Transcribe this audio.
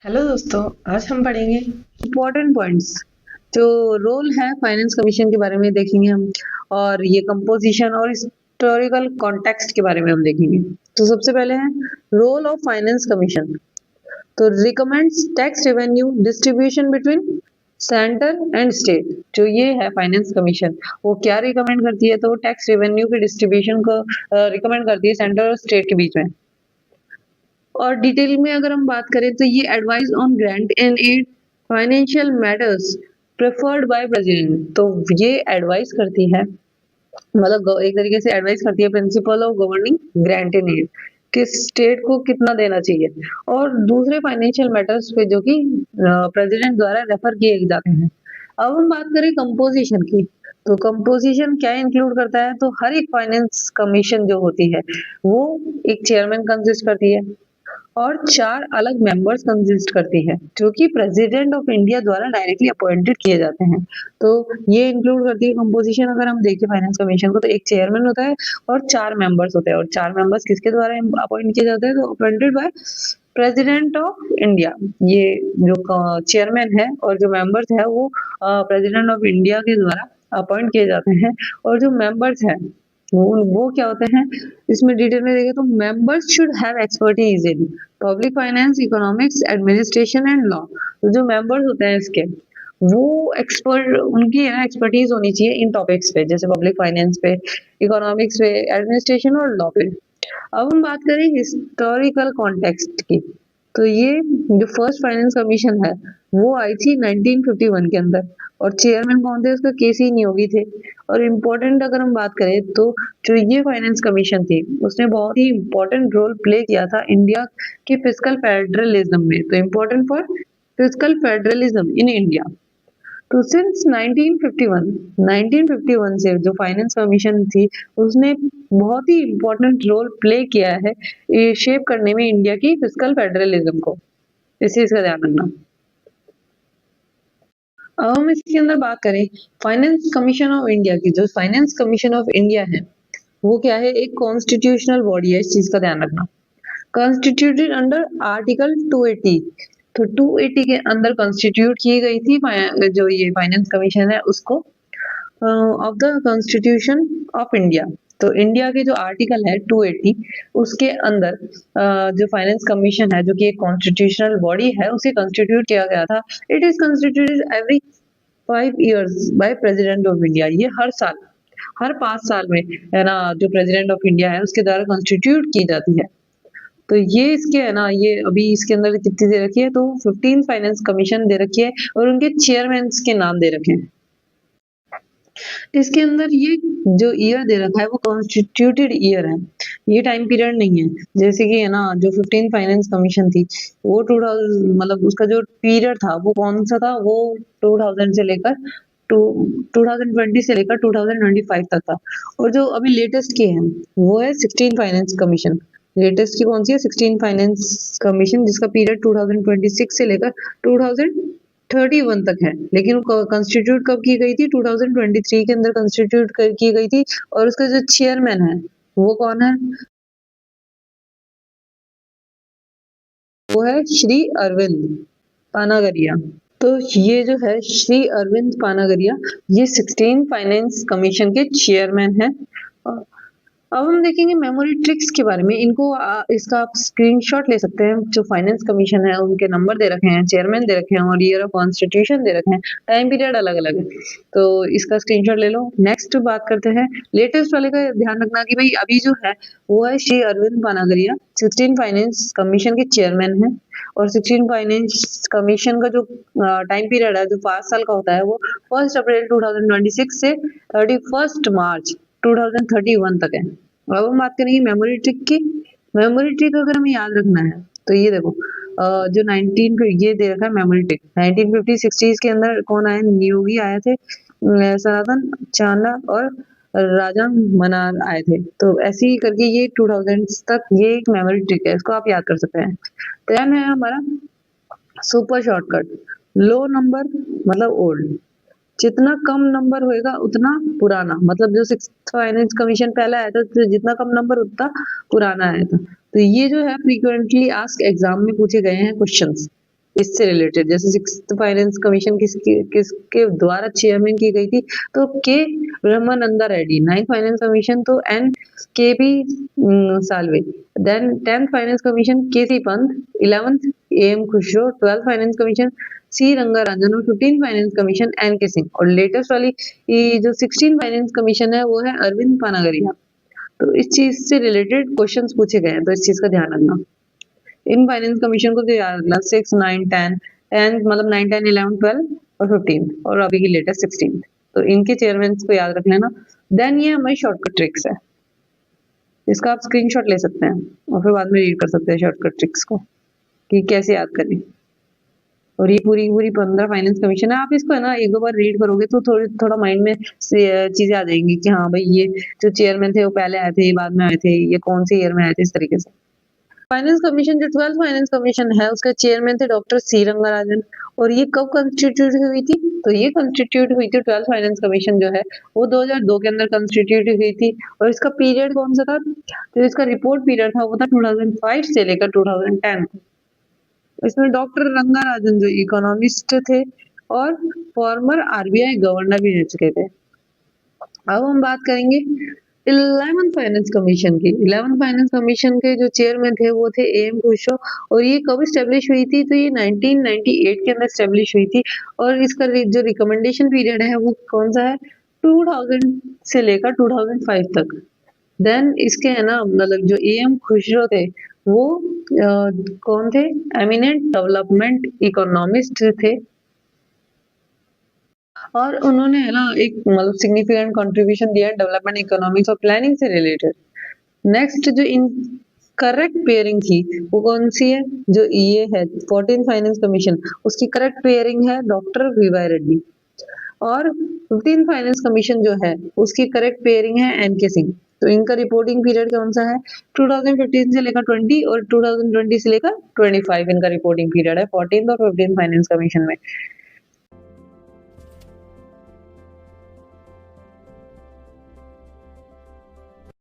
Hello दोस्तों, आज हम पढ़ेंगे इम्पोर्टेंट पॉइंट्स जो रोल है फाइनेंस कमीशन के बारे में देखेंगे हम। और ये कंपोजिशन और हिस्टोरिकल कॉन्टेक्स्ट के बारे में हम देखेंगे। तो सबसे पहले है रोल ऑफ फाइनेंस कमीशन। तो recommends tax revenue distribution between centre and state. जो ये है फाइनेंस कमीशन, वो क्या रिकमेंड करती है? तो टैक्स रेवेन्यू के डिस्ट्रीब्यूशन को रिकमेंड करती है सेंटर और स्टेट के बीच में। और डिटेल में अगर हम बात करें तो ये advice on grant and aid financial matters preferred by president. तो ये एडवाइस करती है, मतलब एक तरीके से एडवाइस करती है principle of governing grant and aid कि स्टेट को कितना देना चाहिए, और दूसरे फाइनेंशियल मैटर्स पे जो कि प्रेसिडेंट द्वारा रेफर किए जाते हैं। अब हम बात करें कंपोजिशन की। तो कंपोजिशन क्या इंक्लूड करता है? तो हर एक फाइनेंस कमीशन जो होती है वो एक चेयरमैन कंसिस्ट करती है और 4 अलग मेंबर्स कंसिस्ट करती है, जो कि प्रेसिडेंट ऑफ इंडिया द्वारा डायरेक्टली अपॉइंटेड किए जाते हैं। तो ये इंक्लूड करती है कंपोजिशन। अगर हम देखें फाइनेंस कमीशन को, तो एक चेयरमैन होता है और 4 मेंबर्स होते हैं। और 4 मेंबर्स किसके द्वारा अपॉइंट किए जाते हैं? तो appointed by president of India. ये जो चेयरमैन है और जो मेंबर्स है वो प्रेसिडेंट ऑफ इंडिया के द्वारा अपॉइंट किए जाते हैं। और जो मेंबर्स है वो क्या होते हैं, इसमें डिटेल में देखें तो members should have expertise in public finance, economics, administration and law. तो जो मेंबर्स होते हैं इसके, वो एक्सपर्ट, उनकी है ना एक्सपर्टीज होनी चाहिए इन टॉपिक्स पे, जैसे पब्लिक फाइनेंस पे, इकोनॉमिक्स पे, एडमिनिस्ट्रेशन और लॉ पे। अब हम बात करें हिस्टोरिकल कॉन्टेक्स्ट की। तो ये जो फर्स्ट फाइनेंस कमीशन है वो आई थी 1951 के अंदर, और चेयरमैन कौन थे उसका? केसी नियोगी थे। और इम्पोर्टेंट अगर हम बात करें तो जो ये फाइनेंस कमीशन थी उसने बहुत ही इम्पोर्टेंट रोल प्ले किया था इंडिया के फिस्कल फेडरलिज्म में। तो important for fiscal federalism in India. तो सिंस 1951 से जो फाइनेंस कमीशन थी उसने बहुत ही इम्पोर्टेंट रोल प्ले किया है ये शेप करने में इंडिया की फिस्कल फेडरलिज्म को। इस चीज का ध्यान रखना। अब हम इसके अंदर बात करें फाइनेंस कमीशन ऑफ इंडिया की। जो फाइनेंस कमीशन ऑफ इंडिया है वो क्या है? एक कॉन्स्टिट्यूशनल बॉडी है, इस चीज का ध्यान रखना। Constituted under article 280। तो 280 के अंदर कॉन्स्टिट्यूट की गई थी जो ये फाइनेंस कमीशन है उसको, of the constitution of India. तो इंडिया के जो आर्टिकल है 280 उसके अंदर जो फाइनेंस कमीशन है जो कि एक कॉन्स्टिट्यूशनल बॉडी है उसे कॉन्स्टिट्यूट किया गया था। It is constituted every 5 years by president of India. ये हर साल, हर 5 साल में है ना, जो प्रेसिडेंट ऑफ इंडिया है उसके द्वारा कॉन्स्टिट्यूट की जाती है। तो ये इसके है ना, ये अभी इसके अंदर कितनी दे रखी है? तो 15 फाइनेंस कमीशन दे रखी है और उनके चेयरमैन के नाम दे रखे हैं। इसके अंदर ये जो ईयर दे रखा है वो कॉन्स्टिट्यूटेड ईयर है, ये टाइम पीरियड नहीं है। जैसे कि है ना, जो 15 फाइनेंस कमीशन थी वो 2000, मतलब उसका जो पीरियड था वो कौन सा था? वो 2000 से लेकर टू 2020 से लेकर 2025 तक था। और जो अभी लेटेस्ट की है वो है 16 फाइनेंस कमीशन। लेटेस्ट की कौन सी है? 16 फाइनेंस कमीशन, जिसका पीरियड 2026 से लेकर 2031 तक है। लेकिन कंस्टिट्यूट कब की गई थी? 2023 के अंदर कंस्टिट्यूट की गई थी। और उसका जो चेयरमैन है वो कौन है? वो है श्री अरविंद पानागरिया। तो ये जो है श्री अरविंद पानागरिया, ये 16 फाइनेंस कमीशन के चेयरमैन है। अब हम देखेंगे मेमोरी ट्रिक्स के बारे में। इनको इसका आप स्क्रीनशॉट ले सकते हैं। जो फाइनेंस कमीशन है उनके नंबर दे रखे हैं, चेयरमैन दे रखे हैं और ईयर ऑफ कॉन्स्टिट्यूशन दे रखे हैं, टाइम पीरियड अलग अलग है। तो इसका स्क्रीनशॉट ले लो। नेक्स्ट बात करते हैं लेटेस्ट वाले का। ध्यान रखना कि भाई अभी जो है वो है श्री अरविंद पानागरिया, 16 फाइनेंस कमीशन के चेयरमैन है। और 16 फाइनेंस कमीशन का जो टाइम पीरियड है जो 5 साल का होता है वो 1 अप्रैल 2026 से 31 मार्च 2031 तक है। अब हम बात करेंगे मेमोरी ट्रिक की। मेमोरी ट्रिक अगर हमें याद रखना है तो ये देखो, जो 19 ये दे रखा है मेमोरी ट्रिक। 1950-60s के अंदर कौन आए? नियोगी आए थे, सनातन चाणक्य और राजा मनार आए थे। तो ऐसे ही करके ये 2000 तक ये एक मेमोरी ट्रिक है, इसको आप याद कर सकते हैं। देन है हमारा सुपर शॉर्टकट। लो नंबर मतलब ओल्ड, जितना कम नंबर होएगा उतना पुराना। मतलब जो 6 फाइनेंस कमीशन पहले आया था तो जितना कम नंबर उतना पुराना आया था। तो ये जो है फ्रीक्वेंटली आस्क एग्जाम में पूछे गए हैं क्वेश्चंस। इससे रिलेटेड, जैसे सिक्स्थ फाइनेंस कमीशन किसके द्वारा चेयरमैन की गई थी, तो K Brahmananda Reddy. Ninth finance commission तो N K B Salve. Then tenth finance commission K C Pant. 11th A M Khusro. 12th finance commission C Rangarajan. और 15th फाइनेंस कमीशन एन के सिंह। और लेटेस्ट वाली ये जो 16th फाइनेंस कमीशन है वो है अरविंद पानागरिया। तो इस चीज से रिलेटेड क्वेश्चंस पूछे गए हैं, तो इस चीज का ध्यान रखना। इन फाइनेंस कमीशन को तो याद रखना 6, 9, 10 एंड मतलब 9, 10, 11, 12 और 15 और अभी की लेटेस्ट 16। तो इनके चेयरमैन को याद रख लेना। देन ये हमारी शॉर्टकट ट्रिक्स है, इसका आप स्क्रीनशॉट ले सकते हैं और फिर बाद में रीड कर सकते हैं शॉर्टकट ट्रिक्स को कि कैसे याद करें। और ये पूरी पूरी 15 फाइनेंस कमीशन है, आप इसको है ना एक दो बार रीड करोगे तो थोड़ा माइंड में चीजें आ जाएंगी कि हाँ भाई ये जो चेयरमैन थे वो पहले आए थे, बाद में आए थे, ये कौन से ईयर में आए थे, इस तरीके से। फाइनेंस कमीशन जो 12th फाइनेंस कमीशन है उसके चेयरमैन थे डॉक्टर सी रंगाराजन। और ये कब कंस्टिट्यूट हुई थी, तो ये कंस्टिट्यूट हुई थी 12th फाइनेंस कमीशन जो है वो 2002 के अंदर कंस्टिट्यूट हुई थी। और इसका पीरियड कौन सा था, तो इसका रिपोर्ट पीरियड था वो था 2005 से लेकर 2010। इसमें डॉक्टर रंगाराजन जो इकोनॉमिस्ट थे और फॉर्मर आरबीआई गवर्नर भी रह चुके थे। अब हम बात करेंगे 11th फाइनेंस कमीशन की। 11th फाइनेंस कमीशन के जो चेयरमैन थे वो थे ए एम खुशरो। और ये कब स्टेब्लिश हुई थी, तो ये 1998 के अंदर स्टेब्लिश हुई थी। और इसका जो रिकमेंडेशन पीरियड है वो कौन सा है, 2000 से लेकर 2005 तक। देन इसके है ना मतलब जो ए एम खुशरो थे वो कौन थे, एमिनेंट डेवलपमेंट इकोनॉमिस्ट थे। और उन्होंने है ना एक मतलब सिग्निफिकेंट कंट्रीब्यूशन दिया डेवलपमेंट इकोनॉमिक्स और प्लानिंग से रिलेटेड। नेक्स्ट जो इन करेक्ट पेयरिंग थी वो कौन सी है, जो ये है 14th फाइनेंस कमीशन, उसकी करेक्ट पेयरिंग है डॉक्टर वीवाई रेड्डी। और 15th फाइनेंस कमीशन जो है उसकी करेक्ट पेयरिंग है एन के सिंह। तो इनका रिपोर्टिंग पीरियड कौन सा है, 2015 से लेकर 20 और 2020 से लेकर 25 इनका रिपोर्टिंग पीरियड है 14th और 15th फाइनेंस कमीशन में।